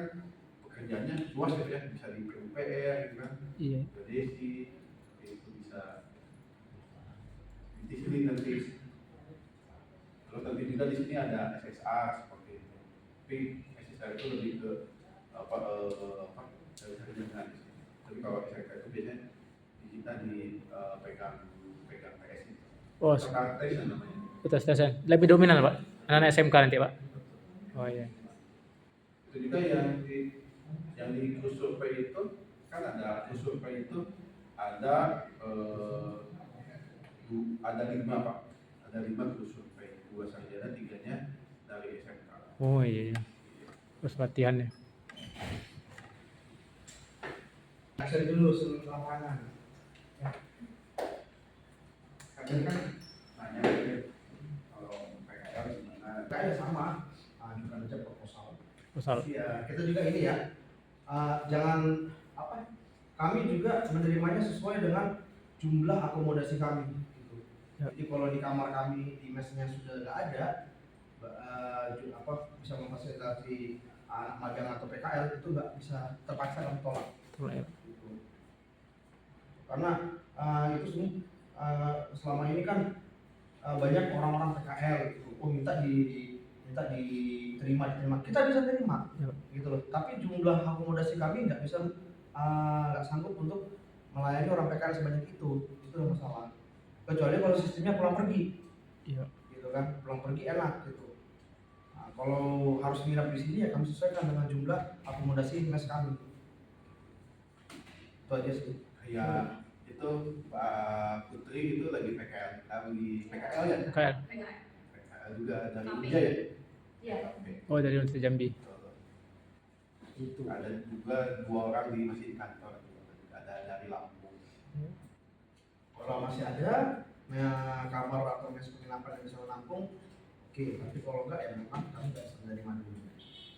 pekerjaannya luas ya, bisa di PUPR gitu kan, Iya. ke DESI, itu bisa di sini nanti. Terus nanti juga di sini ada SSA seperti itu. Tapi SSA itu lebih ke apa dari sarjana di sini. Tapi kalau SSA itu biasanya di kita pegang PS itu. Oh, Station namanya. betul stasiun. Lebih dominan Pak. Anak SMK nanti Pak. Oh iya. Itu juga yang di kurs survei itu kan ada kurs survei itu ada 5 Pak. Ada 5 kurs survei, 2 sarjana, 3-nya dari SMK. Oh iya. Terus latihannya. Aksen dulu sebelum ke lapangan. Ya. Kadang kan Nanya aja, kalau PKL gimana? kayak sama, juga aja proposal. Proposal. Ya, kita juga ini ya, jangan apa? Kami juga menerimanya sesuai dengan jumlah akomodasi kami. Gitu. Ya. Jadi kalau di kamar kami di mesnya sudah nggak ada, bisa memfasilitasi anak magang atau PKL itu nggak bisa, terpaksa kami tolak. Ya. Gitu. Karena itu sih selama ini kan banyak orang-orang PKL gitu, minta diterima, kita bisa terima, Ya. gitu loh. Tapi jumlah akomodasi kami nggak bisa, nggak sanggup untuk melayani orang PKL sebanyak itu yang masalah. Kecuali kalau sistemnya pulang pergi, Iya. gitu kan, pulang pergi enak gitu. Nah, kalau harus nginap di sini ya kami sesuaikan dengan jumlah akomodasi mes kami. Itu aja sih. Ya itu Pak Putri itu lagi PKL ya? PKL. PKL juga dari Kami. India ya? Iya. Oke. Oh dari Universitas Jambi. Itu. Ada juga 2 orang masih di kantor, ada dari Lampung. Kalau masih ada kamar atau mes penginapan yang bisa menampung, oke. Tapi kalau enggak ya memang kami nggak bisa menerima dulu.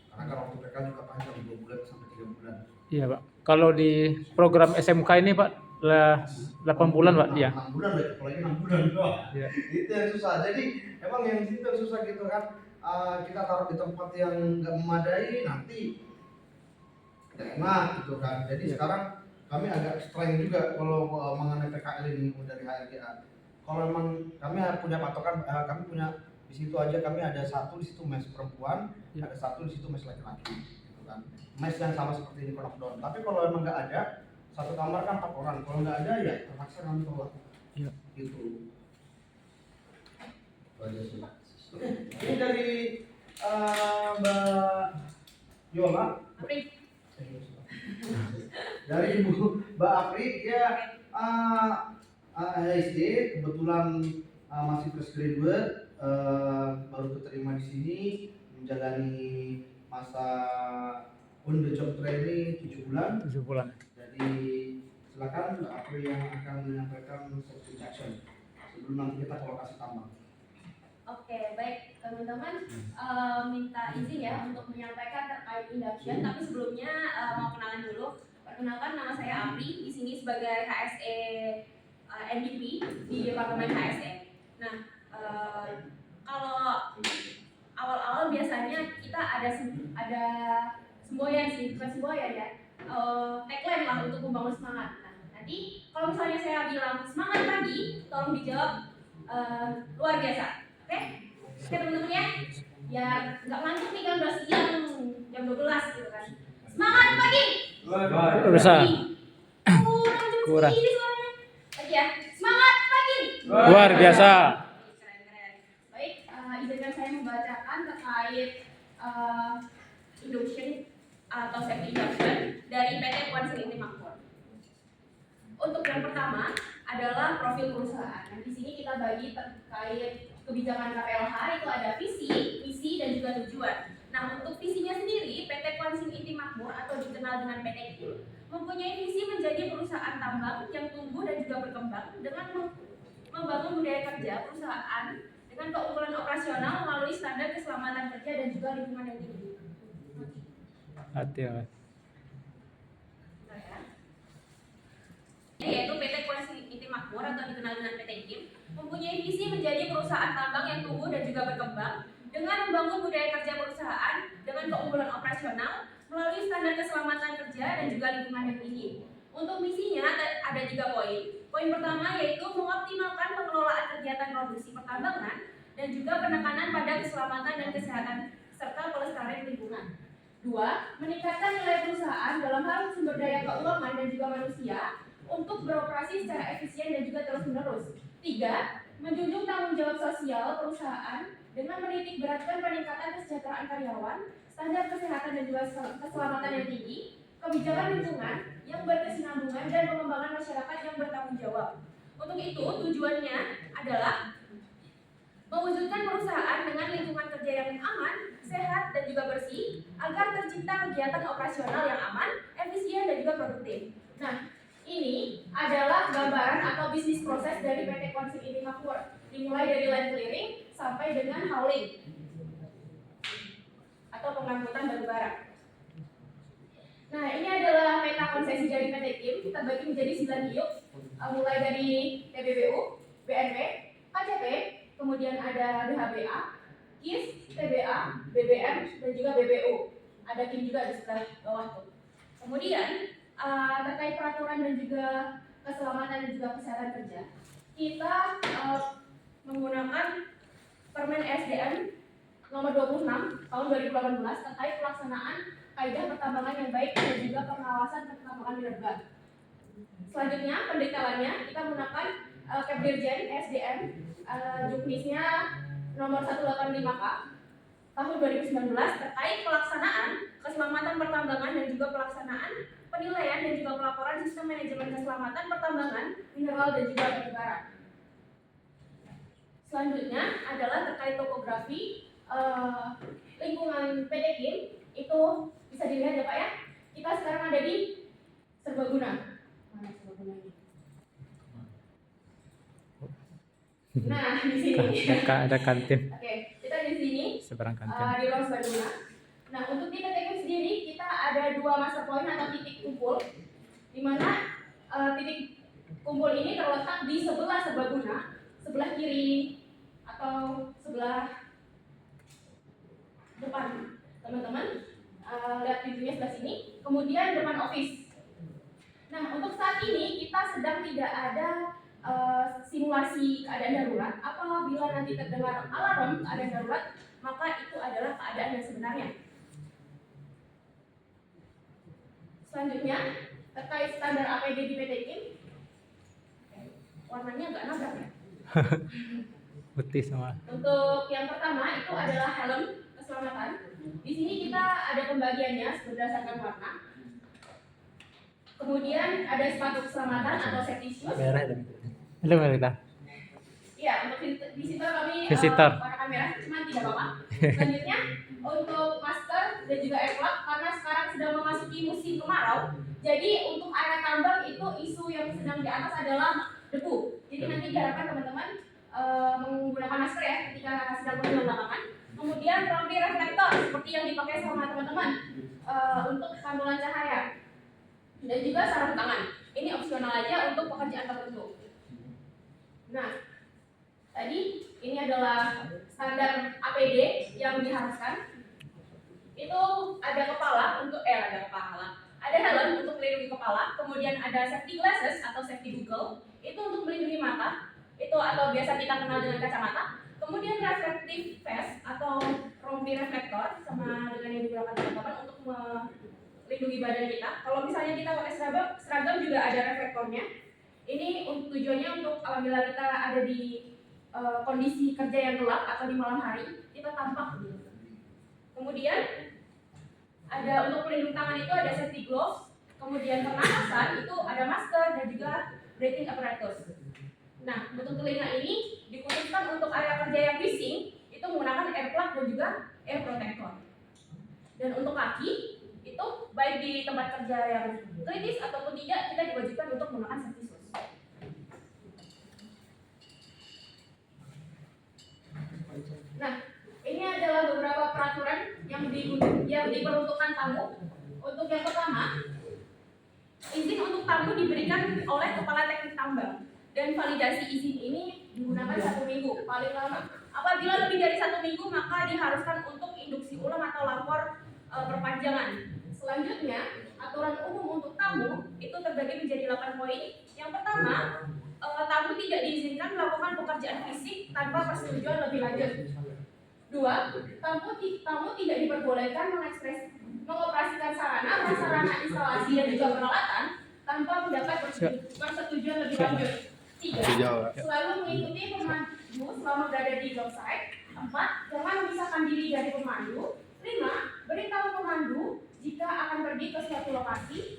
Karena kan waktu PKL juga panjang 2 bulan sampai 3 bulan. Iya Pak. Kalau di program SMK ini Pak 8 bulan Pak dia. 6 bulan lagi, apalagi 6 bulan. Iya. Itu yang susah. Jadi emang yang situ yang susah gitu kan. Kita taruh di tempat yang nggak memadai, nanti nggak enak gitu kan. Jadi sekarang kami agak strength juga kalau mengenai PKL ini dari HRGA. Kalau memang kami punya patokan, kami punya di situ aja, kami ada satu di situ mes perempuan, Ya. ada satu di situ mes laki-laki, gitu kan. Mes yang sama seperti di Knockdown. Tapi kalau memang nggak ada, satu kamar kan 4 orang. Kalau nggak ada ya terpaksa kami tolak. Ya. Gitu. Itu aja sih. Oke, ini dari Mbak Yola. Apri. Dari Ibu Mbak Apri, ya AHSD kebetulan masih fresh graduate, baru keterima di sini menjalani masa on the job training 7 bulan. 7 bulan. Jadi silakan aku yang akan menyampaikan self introduction sebelum nanti kita ke lokasi tambang. Oke, baik teman-teman, minta izin ya untuk menyampaikan terkait induction, tapi sebelumnya mau kenalan dulu. Perkenalkan, nama saya Apri, di sini sebagai HSE NDP di Departemen HSE. Nah, kalau awal-awal biasanya kita ada semboyan sih, bukan semboyan ya, tagline lah untuk membangun semangat. Nah, nanti kalau misalnya saya bilang semangat pagi, tolong dijawab luar biasa. Oke teman-teman ya, biar nggak ngantuk nih kan udah siang jam 12 gitu kan. Semangat pagi. Bisa. Kurang. Lagi ya. Semangat pagi. Luar biasa. Keren. Baik, izinkan saya membacakan terkait induction atau safety induction dari PT Kuansin Inti Makmur. Untuk yang pertama adalah profil perusahaan. Nah, di sini kita bagi terkait kebijakan KPLH itu ada visi, misi dan juga tujuan. Nah, untuk visinya sendiri, PT Kuansin Inti Makmur atau dikenal dengan PT KIM mempunyai visi menjadi perusahaan tambang yang tumbuh dan juga berkembang dengan membangun budaya kerja perusahaan dengan keunggulan operasional melalui standar keselamatan kerja dan juga lingkungan yang tinggi. Hati-hati. Yaitu PT Kuansin Inti Makmur atau dikenal dengan PT KIM mempunyai visi menjadi perusahaan tambang yang tumbuh dan juga berkembang dengan membangun budaya kerja perusahaan dengan keunggulan operasional melalui standar keselamatan kerja dan juga lingkungan yang tinggi. Untuk misinya ada 3 poin. Poin pertama yaitu mengoptimalkan pengelolaan kegiatan produksi pertambangan dan juga penekanan pada keselamatan dan kesehatan serta pelestarian lingkungan. 2. Meningkatkan nilai perusahaan dalam hal sumber daya keuangan dan juga manusia untuk beroperasi secara efisien dan juga terus-menerus. 3. Menjunjung tanggung jawab sosial perusahaan dengan menitik beratkan peningkatan kesejahteraan karyawan, standar kesehatan dan juga keselamatan yang tinggi, kebijakan lingkungan yang berkesinambungan dan pengembangan masyarakat yang bertanggung jawab. Untuk itu, tujuannya adalah mewujudkan perusahaan dengan lingkungan kerja yang aman, sehat dan juga bersih agar tercipta kegiatan operasional yang aman, efisien dan juga produktif. Nah, ini adalah gambaran atau bisnis proses dari PT Kuansin Inti Makmur, dimulai dari land clearing sampai dengan hauling atau pengangkutan batu bara. Nah, ini adalah peta konsesi dari PT KIM, kita bagi menjadi 9 hiuk, mulai dari TBBU, BNP, KCP, kemudian ada DHBA, KIS, TBA, BBM, dan juga BBU. Ada KIM juga di sebelah bawah tuh. Kemudian terkait peraturan dan juga keselamatan dan juga kesehatan kerja, kita menggunakan Permen SDM nomor 26 tahun 2018 terkait pelaksanaan kaidah pertambangan yang baik dan juga pengawasan pertambangan mineral. Selanjutnya pendetalannya kita menggunakan Kepdirjen SDM juknisnya nomor 185K tahun 2019 terkait pelaksanaan keselamatan pertambangan dan juga pelaksanaan penilaian dan juga pelaporan sistem manajemen keselamatan pertambangan mineral dan juga batu bara. Selanjutnya adalah terkait topografi lingkungan PT KIM, itu bisa dilihat ya Pak ya. Kita sekarang ada di Serbaguna. Mana Serbaguna ini? Nah, di sini. Ada kantin. Oke, kita di sini. Seberang kantin. Di ruang Serbaguna. Nah, untuk di PT KIM sendiri kita ada 2 master point atau titik kumpul, di mana titik kumpul ini terletak di sebelah Serbaguna, sebelah kiri atau sebelah depan teman-teman, lihat pintunya sebelah sini, kemudian depan office. Nah, untuk saat ini kita sedang tidak ada simulasi keadaan darurat. Apabila nanti terdengar alarm keadaan darurat, maka itu adalah keadaan yang sebenarnya. Selanjutnya terkait standar APD di PT KIM, warnanya agak nabrak ya. Putih semua. Untuk yang pertama itu adalah helm keselamatan. Di sini kita ada pembagiannya berdasarkan warna. Kemudian ada sepatu keselamatan atau safety shoes. Halo Marita. Iya, untuk visitor kami Visitor. warna kamera, cuman tidak apa-apa. Selanjutnya untuk masker dan juga air plug, karena sekarang sedang memasuki musim kemarau, jadi untuk area tambang itu isu yang sedang di atas adalah debu. Jadi nanti diharapkan teman-teman menggunakan masker ya ketika sedang berjalan lapangan. Kemudian rompi reflektor seperti yang dipakai sama teman-teman untuk pantulan cahaya dan juga sarung tangan. Ini opsional aja untuk pekerjaan tertentu. Nah, tadi ini adalah standar APD yang diharuskan. Itu ada kepala untuk ada kepala. Ada helm untuk melindungi kepala, kemudian ada safety glasses atau safety goggle, itu untuk melindungi mata, itu atau biasa kita kenal dengan kacamata. Kemudian reflective vest atau rompi reflektor sama dengan yang digunakan teman-teman untuk melindungi badan kita. Kalau misalnya kita pakai seragam juga ada reflektornya. Ini tujuannya untuk apabila kita ada di kondisi kerja yang gelap atau di malam hari, kita tampak. Kemudian ada untuk pelindung tangan itu ada safety gloves, kemudian pernapasan itu ada masker dan juga breathing apparatus. Nah, untuk telinga ini dikhususkan untuk area kerja yang bising itu menggunakan air plug dan juga air protector. Dan untuk kaki itu baik di tempat kerja yang kritis ataupun tidak, kita diwajibkan untuk menggunakan safety shoes. Nah, ini adalah beberapa peraturan yang diperuntukkan tamu. Untuk yang pertama, izin untuk tamu diberikan oleh Kepala Teknik Tambang dan validasi izin ini digunakan 1 minggu paling lama. Apabila lebih dari 1 minggu maka diharuskan untuk induksi ulang atau lapor perpanjangan. Selanjutnya, aturan umum untuk tamu itu terbagi menjadi 8 poin. Yang pertama, tamu tidak diizinkan melakukan pekerjaan fisik tanpa persetujuan lebih lanjut. 2. Tamu tidak diperbolehkan mengoperasikan sarana, prasarana instalasi dan juga peralatan tanpa mendapat persetujuan lebih lanjut. 3. Selalu mengikuti pemandu selama berada di job site. 4. Jangan memisahkan diri dari pemandu. 5. Beritahu pemandu jika akan pergi ke suatu lokasi.